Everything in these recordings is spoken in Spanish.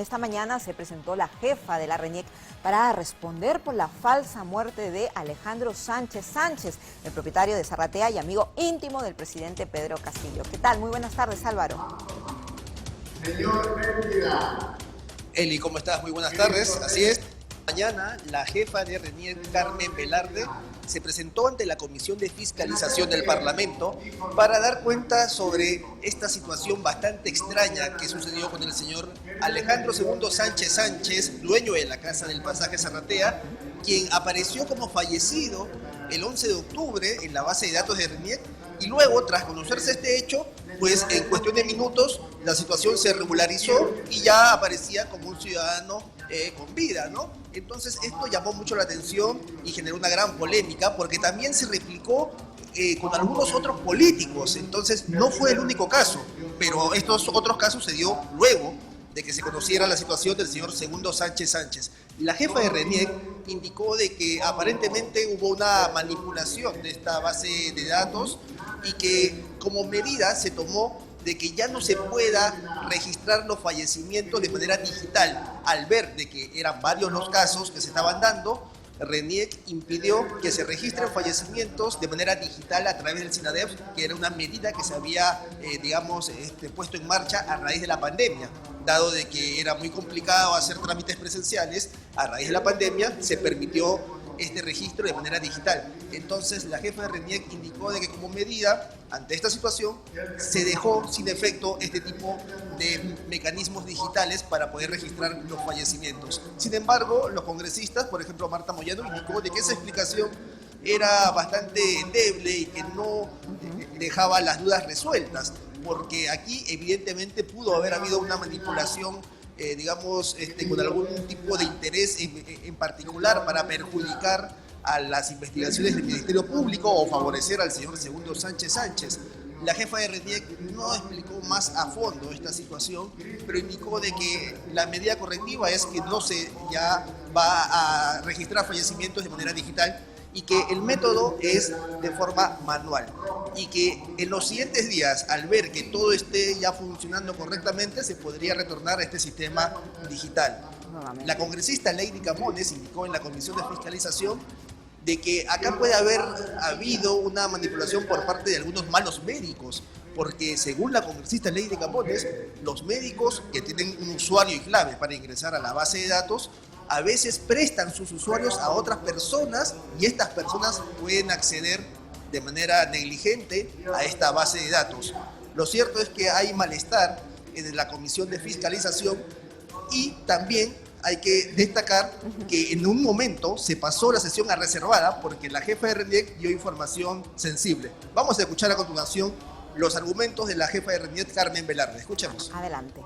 Esta mañana se presentó la jefa de la RENIEC para responder por la falsa muerte de Alejandro Sánchez Sánchez, el propietario de Zarratea y amigo íntimo del presidente Pedro Castillo. ¿Qué tal? Muy buenas tardes, Álvaro. Señor Mérida. Eli, ¿cómo estás? Muy buenas tardes. Así es. Mañana la jefa de RENIEC, Carmen Velarde, se presentó ante la Comisión de Fiscalización del Parlamento para dar cuenta sobre esta situación bastante extraña que sucedió con el señor Alejandro II Sánchez Sánchez, dueño de la Casa del Pasaje Zarratea, quien apareció como fallecido el 11 de octubre en la base de datos de RENIEC, y luego, tras conocerse este hecho, pues en cuestión de minutos la situación se regularizó y ya aparecía como un ciudadano con vida, ¿no? Entonces esto llamó mucho la atención y generó una gran polémica porque también se replicó con algunos otros políticos. Entonces no fue el único caso, pero estos otros casos se dio luego de que se conociera la situación del señor Segundo Sánchez Sánchez. La jefa de RENIEC indicó de que aparentemente hubo una manipulación de esta base de datos y que como medida se tomó de que ya no se pueda registrar los fallecimientos de manera digital. Al ver de que eran varios los casos que se estaban dando, RENIEC impidió que se registren fallecimientos de manera digital a través del SINADEF, que era una medida que se había, puesto en marcha a raíz de la pandemia. Dado de que era muy complicado hacer trámites presenciales, a raíz de la pandemia se permitió este registro de manera digital. Entonces la jefa de RENIEC indicó de que como medida ante esta situación se dejó sin efecto este tipo de mecanismos digitales para poder registrar los fallecimientos. Sin embargo, los congresistas, por ejemplo Marta Moyano, indicó de que esa explicación era bastante endeble y que no dejaba las dudas resueltas, porque aquí evidentemente pudo haber habido una manipulación con algún tipo de interés en particular para perjudicar a las investigaciones del Ministerio Público o favorecer al señor Segundo Sánchez Sánchez. La jefa de RENIEC no explicó más a fondo esta situación, pero indicó de que la medida correctiva es que no se ya va a registrar fallecimientos de manera digital y que el método es de forma manual y que en los siguientes días, al ver que todo esté ya funcionando correctamente, se podría retornar a este sistema digital. La congresista Lady Camones indicó en la Comisión de Fiscalización de que acá puede haber habido una manipulación por parte de algunos malos médicos, porque según la congresista Lady Camones, los médicos que tienen un usuario y clave para ingresar a la base de datos a veces prestan sus usuarios a otras personas y estas personas pueden acceder de manera negligente a esta base de datos. Lo cierto es que hay malestar en la Comisión de Fiscalización y también hay que destacar que en un momento se pasó la sesión a reservada porque la jefa de RENIEC dio información sensible. Vamos a escuchar a continuación los argumentos de la jefa de RENIEC, Carmen Velarde. Escuchemos. Adelante.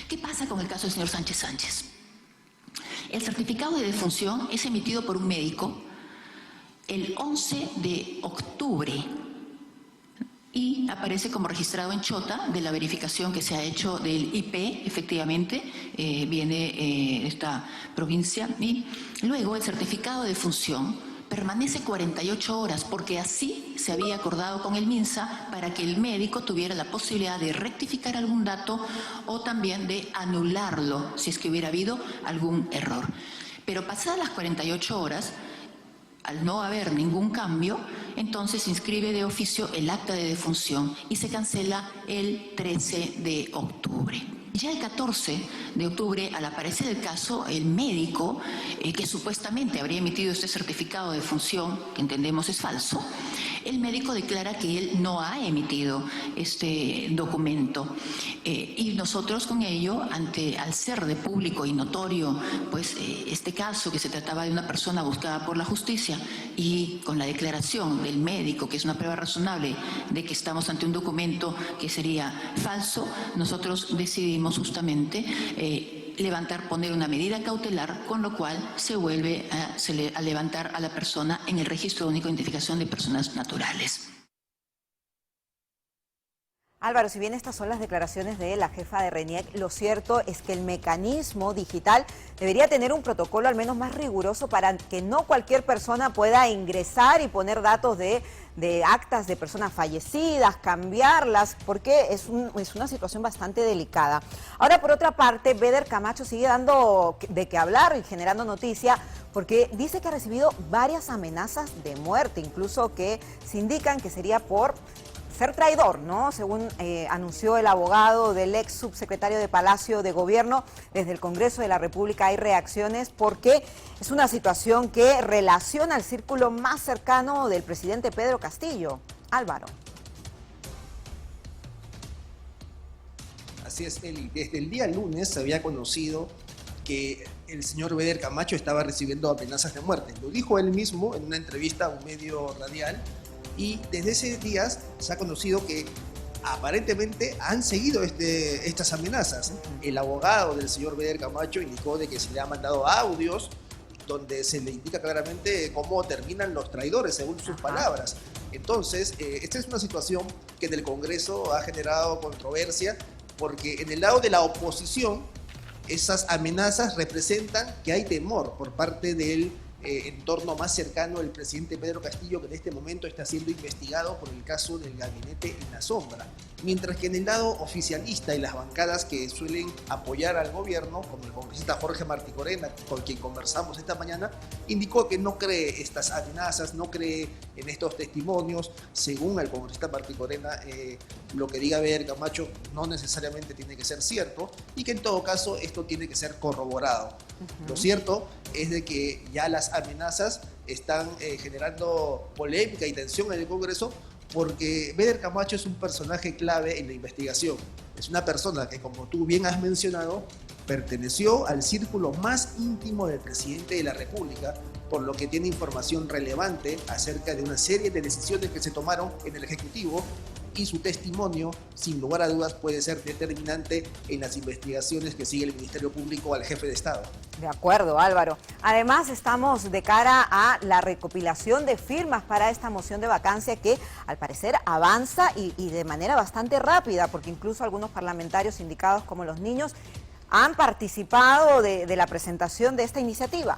¿Qué pasa con el caso del señor Sánchez Sánchez? El certificado de defunción es emitido por un médico el 11 de octubre y aparece como registrado en Chota de la verificación que se ha hecho del IP, efectivamente, viene de esta provincia, y luego el certificado de defunción permanece 48 horas porque así se había acordado con el MINSA para que el médico tuviera la posibilidad de rectificar algún dato o también de anularlo si es que hubiera habido algún error. Pero pasadas las 48 horas, al no haber ningún cambio, entonces se inscribe de oficio el acta de defunción y se cancela el 13 de octubre. Ya el 14 de octubre, al aparecer el caso, el médico que supuestamente habría emitido este certificado de defunción, que entendemos es falso, el médico declara que él no ha emitido este documento. Y nosotros con ello, al ser de público y notorio, pues este caso que se trataba de una persona buscada por la justicia y con la declaración del médico, que es una prueba razonable de que estamos ante un documento que sería falso, nosotros decidimos justamente poner una medida cautelar, con lo cual se vuelve a levantar a la persona en el Registro Único de Identificación de Personas Naturales. Álvaro, si bien estas son las declaraciones de la jefa de RENIEC, lo cierto es que el mecanismo digital debería tener un protocolo al menos más riguroso para que no cualquier persona pueda ingresar y poner datos de actas de personas fallecidas, cambiarlas, porque es una situación bastante delicada. Ahora, por otra parte, Beder Camacho sigue dando de qué hablar y generando noticia, porque dice que ha recibido varias amenazas de muerte, incluso que se indican que sería por ser traidor, ¿no? Según anunció el abogado del ex subsecretario de Palacio de Gobierno, desde el Congreso de la República hay reacciones porque es una situación que relaciona al círculo más cercano del presidente Pedro Castillo. Álvaro. Así es, Eli. Desde el día lunes se había conocido que el señor Beder Camacho estaba recibiendo amenazas de muerte. Lo dijo él mismo en una entrevista a un medio radial. Y desde ese día se ha conocido que aparentemente han seguido estas amenazas. El abogado del señor Beder Camacho indicó de que se le han mandado audios donde se le indica claramente cómo terminan los traidores, según sus palabras. Entonces, esta es una situación que en el Congreso ha generado controversia, porque en el lado de la oposición, esas amenazas representan que hay temor por parte del entorno más cercano del presidente Pedro Castillo, que en este momento está siendo investigado por el caso del gabinete en la sombra. Mientras que en el lado oficialista y las bancadas que suelen apoyar al gobierno, como el congresista Jorge Martí Corena, con quien conversamos esta mañana, indicó que no cree estas amenazas, no cree en estos testimonios. Según el congresista Martí Corena, lo que diga Beder Camacho no necesariamente tiene que ser cierto y que en todo caso esto tiene que ser corroborado. Lo cierto es de que ya las amenazas están generando polémica y tensión en el Congreso, porque Beder Camacho es un personaje clave en la investigación. Es una persona que, como tú bien has mencionado, perteneció al círculo más íntimo del presidente de la República, por lo que tiene información relevante acerca de una serie de decisiones que se tomaron en el Ejecutivo, y su testimonio, sin lugar a dudas, puede ser determinante en las investigaciones que sigue el Ministerio Público al jefe de Estado. De acuerdo, Álvaro. Además, estamos de cara a la recopilación de firmas para esta moción de vacancia que, al parecer, avanza y de manera bastante rápida, porque incluso algunos parlamentarios indicados como Los Niños han participado de la presentación de esta iniciativa.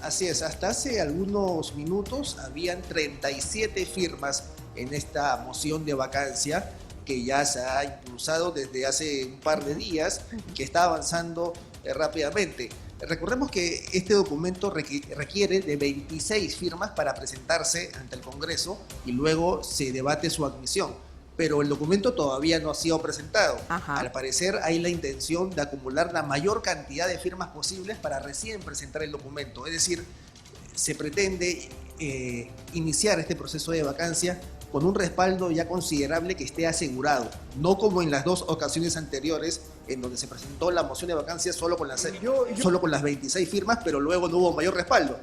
Así es, hasta hace algunos minutos habían 37 firmas en esta moción de vacancia que ya se ha impulsado desde hace un par de días, que está avanzando rápidamente. Recordemos que este documento requiere de 26 firmas para presentarse ante el Congreso y luego se debate su admisión. Pero el documento todavía no ha sido presentado. Al parecer hay la intención de acumular la mayor cantidad de firmas posibles para recién presentar el documento. Es decir, se pretende iniciar este proceso de vacancia con un respaldo ya considerable que esté asegurado, no como en las dos ocasiones anteriores en donde se presentó la moción de vacancia solo con las 26 firmas, pero luego no hubo mayor respaldo.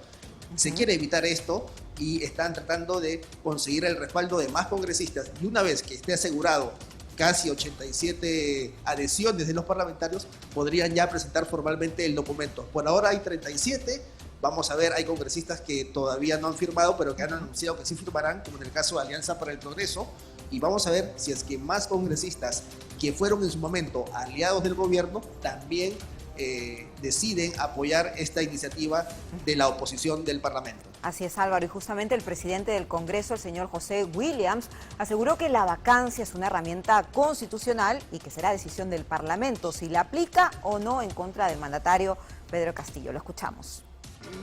Se quiere evitar esto y están tratando de conseguir el respaldo de más congresistas, y una vez que esté asegurado casi 87 adhesiones de los parlamentarios, podrían ya presentar formalmente el documento. Por ahora hay 37, vamos a ver, hay congresistas que todavía no han firmado, pero que han anunciado que sí firmarán, como en el caso de Alianza para el Progreso, y vamos a ver si es que más congresistas que fueron en su momento aliados del gobierno también deciden apoyar esta iniciativa de la oposición del Parlamento. Así es, Álvaro, y justamente el presidente del Congreso, el señor José Williams, aseguró que la vacancia es una herramienta constitucional y que será decisión del Parlamento si la aplica o no en contra del mandatario Pedro Castillo. Lo escuchamos.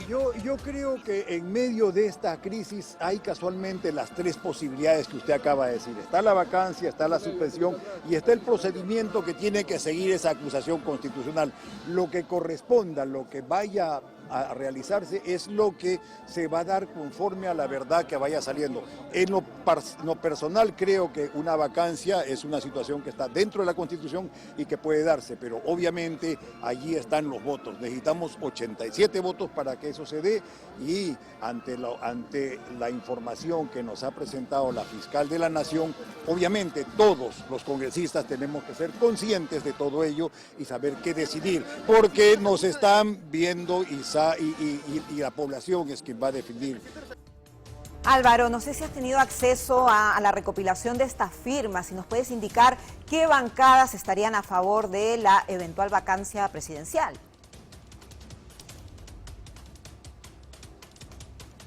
Yo creo que en medio de esta crisis hay casualmente las tres posibilidades que usted acaba de decir. Está la vacancia, está la suspensión y está el procedimiento que tiene que seguir esa acusación constitucional. Lo que corresponda, lo que vaya a realizarse es lo que se va a dar conforme a la verdad que vaya saliendo. En lo personal creo que una vacancia es una situación que está dentro de la Constitución y que puede darse, pero obviamente allí están los votos. Necesitamos 87 votos para que eso se dé y ante la información que nos ha presentado la fiscal de la Nación, obviamente todos los congresistas tenemos que ser conscientes de todo ello y saber qué decidir, porque nos están viendo y la población es quien va a definir. Álvaro, no sé si has tenido acceso a la recopilación de estas firmas, si nos puedes indicar qué bancadas estarían a favor de la eventual vacancia presidencial.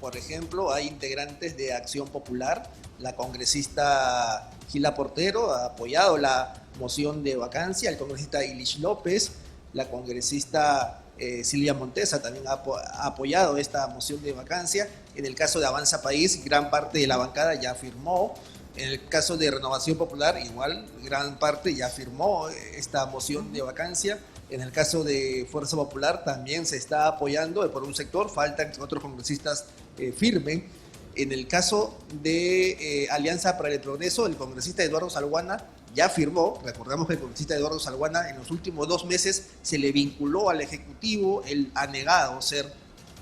Por ejemplo, hay integrantes de Acción Popular. La congresista Gila Portero ha apoyado la moción de vacancia, el congresista Ilich López, la congresista Silvia Montesa también ha apoyado esta moción de vacancia. En el caso de Avanza País, gran parte de la bancada ya firmó. En el caso de Renovación Popular, igual, gran parte ya firmó esta moción de vacancia. En el caso de Fuerza Popular también se está apoyando por un sector, falta que otros congresistas firmen. En el caso de Alianza para el Progreso, el congresista Eduardo Salguana ya firmó. Recordamos que el congresista Eduardo Salguana en los últimos 2 meses se le vinculó al Ejecutivo, él ha negado ser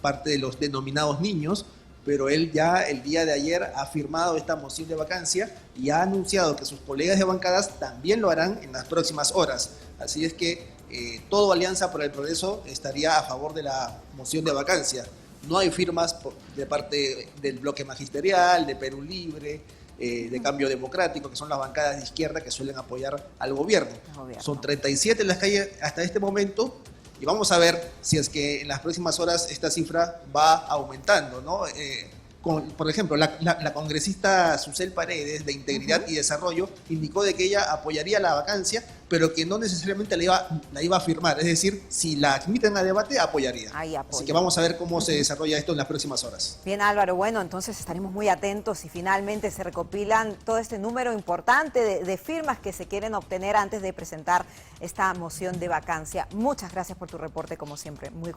parte de los denominados niños, pero él ya el día de ayer ha firmado esta moción de vacancia y ha anunciado que sus colegas de bancadas también lo harán en las próximas horas. Así es que todo Alianza para el Progreso estaría a favor de la moción de vacancia. No hay firmas de parte del bloque magisterial, de Perú Libre, de Cambio Democrático, que son las bancadas de izquierda que suelen apoyar al gobierno. Son 37 las que hay hasta este momento y vamos a ver si es que en las próximas horas esta cifra va aumentando, ¿no? Por ejemplo, la congresista Susel Paredes, de Integridad y Desarrollo, indicó de que ella apoyaría la vacancia, pero que no necesariamente la iba a firmar. Es decir, si la admiten a debate, apoyaría. Así que vamos a ver cómo se desarrolla esto en las próximas horas. Bien, Álvaro, bueno, entonces estaremos muy atentos si finalmente se recopilan todo este número importante de firmas que se quieren obtener antes de presentar esta moción de vacancia. Muchas gracias por tu reporte, como siempre. Muy